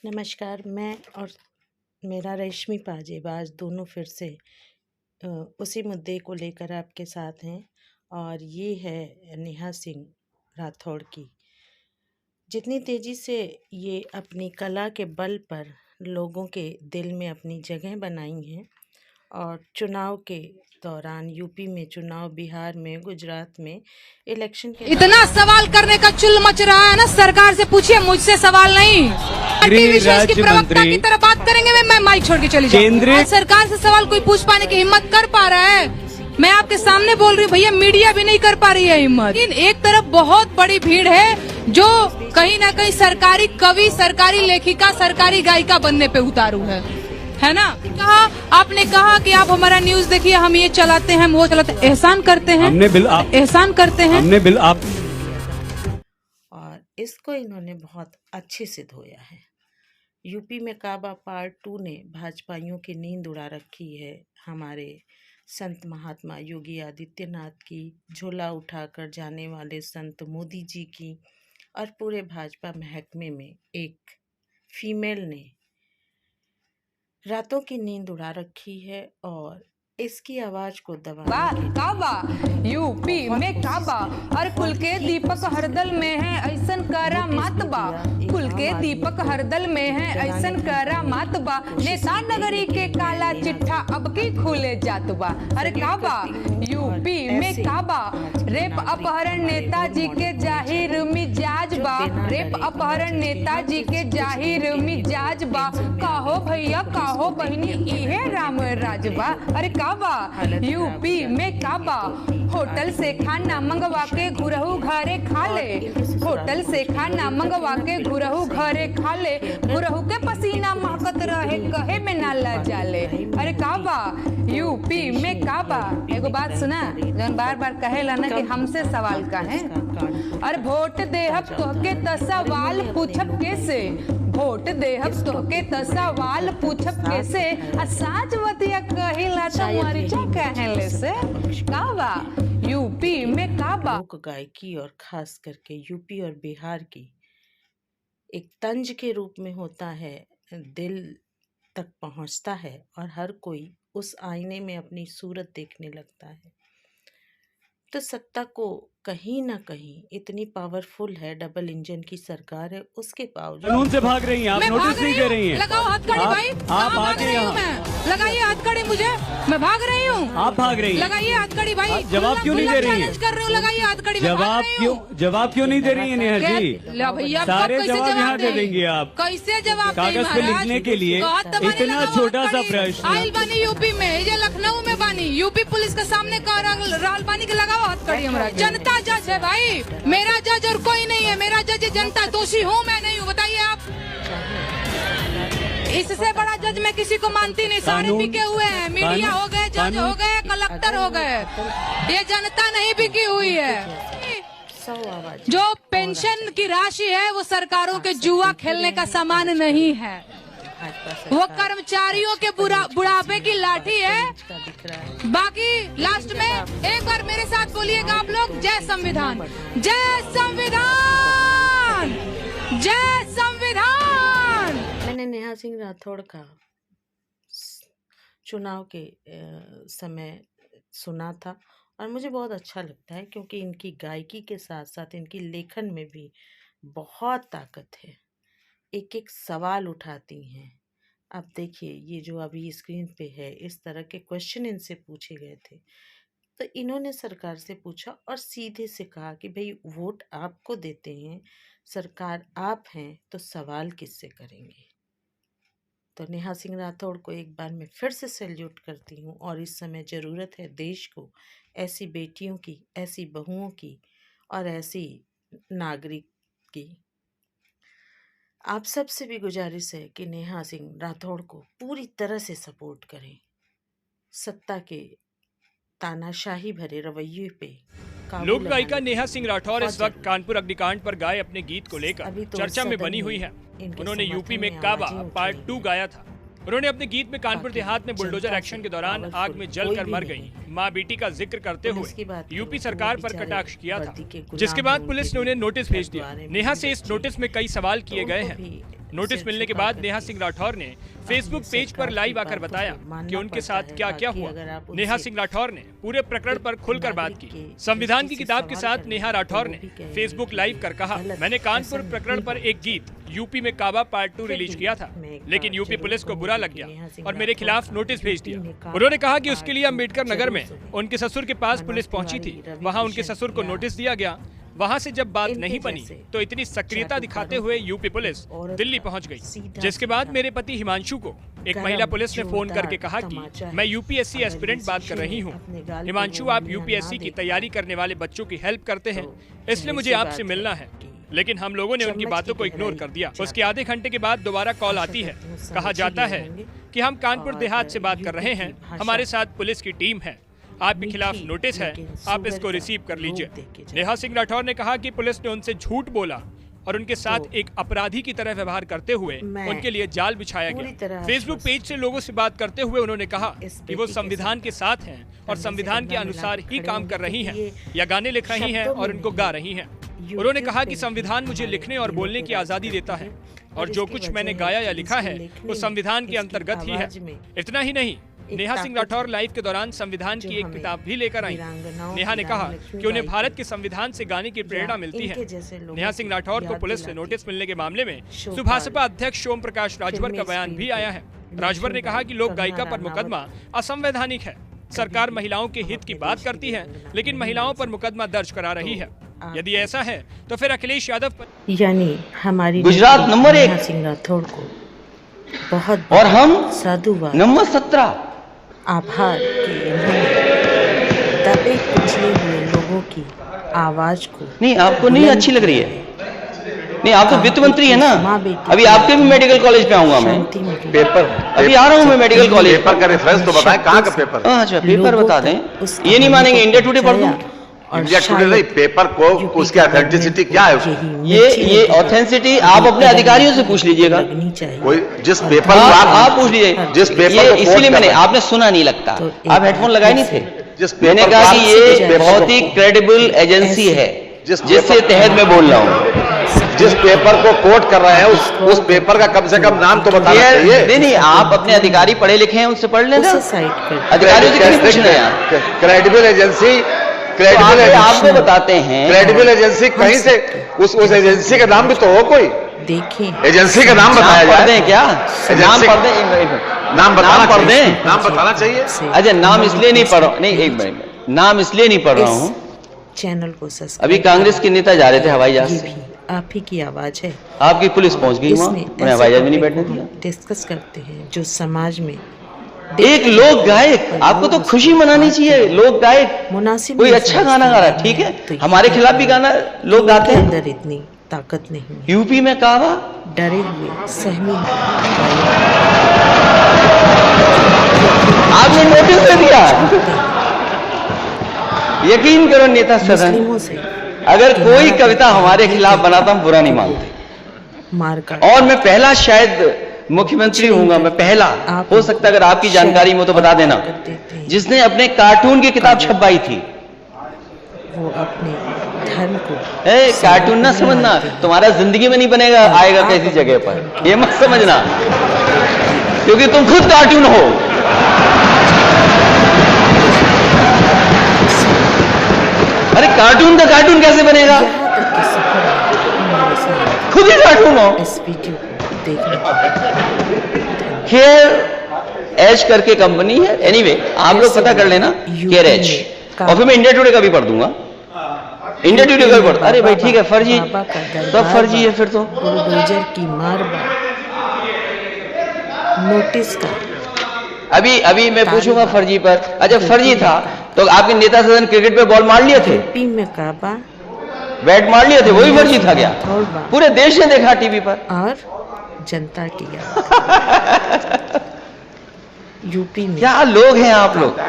नमस्कार। मैं और मेरा रेशमी पाजेबाज दोनों फिर से उसी मुद्दे को लेकर आपके साथ हैं और ये है नेहा सिंह राठौड़ की। जितनी तेज़ी से ये अपनी कला के बल पर लोगों के दिल में अपनी जगह बनाई हैं और चुनाव के दौरान यूपी में चुनाव, बिहार में, गुजरात में इलेक्शन के इतना सवाल करने का चुल मच रहा है ना, सरकार से पूछिए, मुझसे सवाल नहीं। विशेष की प्रवक्ता की तरह बात करेंगे, मैं माइक छोड़ के चली जाऊंगी। सरकार से सवाल कोई पूछ पाने की हिम्मत कर पा रहा है? मैं आपके सामने बोल रही हूँ भैया, मीडिया भी नहीं कर पा रही है हिम्मत। एक तरफ बहुत बड़ी भीड़ है जो कहीं ना कहीं सरकारी कवि, सरकारी लेखिका, सरकारी गायिका बनने पे उतारू है ना। आपने कहा कि आप हमारा न्यूज देखिए, हम ये चलाते हैं, वो चलाते हैं, एहसान करते हैं, हमने बिल आप एहसान करते हैं, हमने बिल आप। और इसको इन्होंने बहुत अच्छे से धोया है। यूपी में काबा पार्ट 2 ने भाजपाइयों की नींद उड़ा रखी है। हमारे संत महात्मा योगी आदित्यनाथ की, झोला उठाकर जाने वाले संत मोदी जी की और पूरे भाजपा महकमे में एक फीमेल ने रातों की नींद उड़ा रखी है और इसकी आवाज को दबाने काबा यूपी में काबा और कुल के दीपक हरदल में है ऐसन करा मातबा, कुल के दीपक हरदल में है ऐसन करा मातबा, नेता नगरी के काला चिट्ठा अब की खुले जातबा। अरे काबा यूपी में काबा, रेप अपहरण नेताजी के जाहिर मिजाज बा, रेप अपहरण नेताजी के जाहिर मिजाज बा, काहो भैया काहो बहनी इहे राम राजबा। अरे काबा यूपी में काबा, होटल से खाना मंगवा के घुरहू घरे खा ले, होटल से खाना मंगवा के घुरहू घरे खा ले, घुरहू के पसीना महकत रहे कहे में ना ला जाले। अरे काबा यूपी में काबा। एगो बात सुना, जौन बार बार कहेला ना कि हमसे सवाल का है, अरे वोट देहब तोहके त सवाल पूछब कैसे, वोट देहब तोहके त सवाल पूछब कैसे, साच बतिया कहिला त मरिचा कहले से। काबा यूपी में काबा। लोक गायकी और खास करके यूपी और बिहार की एक तंज के रूप में होता है, दिल तक पहुंचता है और हर कोई उस आईने में अपनी सूरत देखने लगता है। तो सत्ता को कहीं ना कहीं इतनी पावरफुल है, डबल इंजन की सरकार है, उसके बावजूद कानून से भाग रही हैं आप, नोटिस नहीं दे रही हैं। लगाओ हथकड़ी भाई, आप आगे यहाँ लगाइए हथकड़ी, मुझे मैं भाग रही हूँ, आप भाग रही हैं, लगाइए हथकड़ी भाई। जवाब क्यों नहीं दे रही हैं? कर रही हूँ, लगाइए हथकड़ी। जवाब क्यों नहीं दे रही है नेहा जी? भैया सारे जवाब यहाँ दे देंगे आप। कैसे जवाब? कागज पे लिखने के लिए इतना छोटा सा प्रश्न। आइल बानी यूपी में, ये लखनऊ में बानी, यूपी पुलिस के सामने राल बानी के लगाओ हथकड़ी। हमारा जनता जज है भाई, मेरा जज और कोई नहीं है, मेरा जज जनता, दोषी हूँ मैं नहीं हूँ, बताइए आप। इससे बड़ा जज मैं किसी को मानती नहीं, सारे बिके हुए हैं, मीडिया हो गए, जज हो गए, कलेक्टर हो गए, ये जनता नहीं बिकी हुई है। जो पेंशन की राशि है वो सरकारों के जुआ खेलने का सामान नहीं है, वो कर्मचारियों के बुढ़ापे की लाठी है। बाकी लास्ट में एक बार मेरे साथ बोलिएगा आप लोग, जय संविधान, जय संविधान, जय संविधान। मैंने नेहा सिंह राठौड़ का चुनाव के समय सुना था और मुझे बहुत अच्छा लगता है, क्योंकि इनकी गायकी के साथ साथ इनकी लेखन में भी बहुत ताकत है। एक एक सवाल उठाती हैं। अब देखिए, ये जो अभी स्क्रीन पे है, इस तरह के क्वेश्चन इनसे पूछे गए थे, तो इन्होंने सरकार से पूछा और सीधे से कहा कि भाई वोट आपको देते हैं, सरकार आप हैं, तो सवाल किससे करेंगे। तो नेहा सिंह राठौड़ को एक बार मैं फिर से सैल्यूट करती हूँ और इस समय ज़रूरत है देश को ऐसी बेटियों की, ऐसी बहुओं की और ऐसी नागरिक की। आप सबसे भी गुजारिश है कि नेहा सिंह राठौड़ को पूरी तरह से सपोर्ट करें। सत्ता के तानाशाही भरे रवैये पे लोक गायिका नेहा सिंह राठौड़ इस वक्त कानपुर अग्निकांड पर गाए अपने गीत को लेकर चर्चा में बनी हुई है। उन्होंने यूपी में काबा पार्ट 2 गाया था। उन्होंने अपने गीत में कानपुर देहात में बुलडोजर एक्शन के दौरान आग में जलकर मर गई मां बेटी का जिक्र करते हुए यूपी सरकार पर कटाक्ष किया था, जिसके बाद पुलिस ने उन्हें नोटिस भेज दिया। नेहा से इस नोटिस में कई सवाल किए गए हैं। नोटिस मिलने के बाद नेहा सिंह राठौर ने फेसबुक पेज पर लाइव आकर बताया कि उनके साथ क्या क्या हुआ। नेहा सिंह राठौर ने पूरे प्रकरण पर खुलकर बात की। संविधान की किताब के साथ नेहा राठौर ने फेसबुक लाइव कर कहा, मैंने कानपुर प्रकरण पर एक गीत यूपी में काबा पार्ट 2 रिलीज किया था, लेकिन यूपी पुलिस को बुरा लग गया और मेरे खिलाफ नोटिस भेज दिया। उन्होंने कहा कि उसके लिए अम्बेडकर नगर में उनके ससुर के पास पुलिस पहुंची थी, वहां उनके ससुर को नोटिस दिया गया। वहां से जब बात नहीं बनी तो इतनी सक्रियता दिखाते हुए यूपी पुलिस दिल्ली पहुंच गई, जिसके बाद मेरे पति हिमांशु को एक महिला पुलिस ने फोन करके कहा कि मैं यूपीएससी एस्पिरेंट बात कर रही हूं। हिमांशु, आप यूपीएससी की तैयारी करने वाले बच्चों की हेल्प करते हैं, इसलिए मुझे आपसे मिलना है। लेकिन हम लोगों ने उनकी बातों को इग्नोर कर दिया। उसके आधे घंटे के बाद दोबारा कॉल आती है। कहा जाता है कि हम कानपुर देहात से बात कर रहे हैं, हमारे साथ पुलिस की टीम है, आपके खिलाफ नोटिस है, आप इसको रिसीव कर लीजिए। नेहा सिंह राठौर ने कहा कि पुलिस ने उनसे झूठ बोला और उनके साथ एक अपराधी की तरह व्यवहार करते हुए उनके लिए जाल बिछाया गया। फेसबुक पेज से लोगों से बात करते हुए उन्होंने कहा कि वो संविधान के साथ हैं और संविधान के अनुसार ही काम कर रही हैं या गाने लिख रही हैं और उनको गा रही हैं। उन्होंने कहा कि संविधान मुझे लिखने और बोलने की आजादी देता है और जो कुछ मैंने गाया या लिखा है वो संविधान के अंतर्गत ही है। इतना ही नहीं, नेहा सिंह राठौर लाइव के दौरान संविधान की एक किताब भी लेकर आई। नेहा ने कहा कि उन्हें भारत के संविधान से गाने की प्रेरणा मिलती है। नेहा सिंह राठौर को पुलिस से नोटिस मिलने के मामले में सुभाषपा अध्यक्ष ओम प्रकाश राजभर का बयान भी आया है। राजभर ने कहा कि लोक गायिका पर मुकदमा असंवैधानिक है। सरकार महिलाओं के हित की बात करती है, लेकिन महिलाओं पर मुकदमा दर्ज करा रही है। यदि ऐसा है तो फिर अखिलेश यादव यानी हमारी गुजरात नंबर 1 सिंह राठौर को बहुत और हम साधुवाद नंबर 17 आभार कि इन्होंने दबे कुचले हुए लोगों की आवाज को नहीं, आपको नहीं अच्छी लग रही है। नहीं, आप तो वित्त मंत्री है ना। अभी आपके भी मेडिकल कॉलेज पे आऊंगा मैं। पेपर अभी आ रहा हूँ मैं मेडिकल कॉलेज। पेपर का रेफरेंस तो बताएं, कहाँ का पेपर? अच्छा, पेपर बता दें। ये नहीं मानेंगे, इंडिया टुडे पढ़ दूं? इंडिया टुडे नहीं, पेपर को उसकी ऑथेंटिसिटी क्या है उसकी? ये ऑथेंटिसिटी आप अपने अधिकारियों से पूछ लीजिएगा। कोई जिस पेपर को आप पूछ लीजिए, जिस पेपर इसीलिए मैंने, आपने सुना नहीं लगता, आप हेडफोन लगाए नहीं थे। मैंने कहा कि ये बहुत ही क्रेडिबल एजेंसी है जिसके तहत मैं बोल रहा हूँ। जिस पेपर को कोट कर रहे हैं उस पेपर का कम से कम नाम तो बताना चाहिए। नहीं, आप अपने अधिकारी पढ़े लिखे हैं, उनसे पढ़ लेना। अधिकारियों से क्यों पूछ रहे हैं? क्रेडिबल एजेंसी, आपको बताते हैं क्रेडिबल एजेंसी कहीं से उस एजेंसी का नाम भी तो हो, कोई देखिए एजेंसी का नाम बताया पढ़ दें क्या? नाम पढ़ दें, नाम बताना पढ़ दें, नाम बताना चाहिए। अच्छा, नाम इसलिए नहीं पढ़ रहा, नहीं एक मिनट, नाम इसलिए नहीं पढ़ रहा हूँ, चैनल को सब्सक्राइब। अभी कांग्रेस के नेता जा रहे थे हवाई जहाज से, आप ही की आवाज है। आपकी पुलिस पहुंच गई वहाँ, उन्हें हवाई जहाज में नहीं बैठने दिया। डिस्कस करते हैं जो समाज में एक लोक गायक, आपको तो खुशी मनानी चाहिए। लोक गायक मुनासिब कोई अच्छा गाना गा रहा है, ठीक है, हमारे खिलाफ भी गाना लोग गाते हैं। अंदर इतनी ताकत नहीं। यूपी में काबा, डरे हुए सहमी आपने नोटिस दे दिया। यकीन करो नेता सदन, अगर कोई कविता हमारे खिलाफ बनाता हम बुरा नहीं मानते। मारका और मैं पहला शायद मुख्यमंत्री हूंगा, मैं पहला, हो सकता है अगर आपकी जानकारी में तो बता देना, जिसने अपने कार्टून की किताब छपवाई थी। वो अपने धर्म को कार्टून ना समझना, तुम्हारा जिंदगी में नहीं बनेगा, आएगा कैसी जगह पर, ये मत समझना, क्योंकि तुम खुद कार्टून हो। अरे कार्टून का कार्टून कैसे बनेगा? खुद ही कार्टून हो। इस वीडियो को देखने केयर एज करके कंपनी है, एनीवे आप लोग पता कर लेना केयर एज, और फिर मैं इंडिया टुडे का भी पढ़ दूंगा। इंडिया टुडे का भी पढ़, अरे भाई ठीक है, फर्जी सब फर्जी है फिर तो। बुलडोजर की मार नोटिस का अभी मैं पूछूंगा फर्जी पर। अच्छा फर्जी था तो आपके नेता सदन क्रिकेट पे बॉल मार लिए थे, यूपी में काबा बैट मार लिए थे, वही फर्जी था क्या? पूरे देश ने देखा टीवी पर। और जनता की याद यूपी में क्या लोग हैं आप लोग।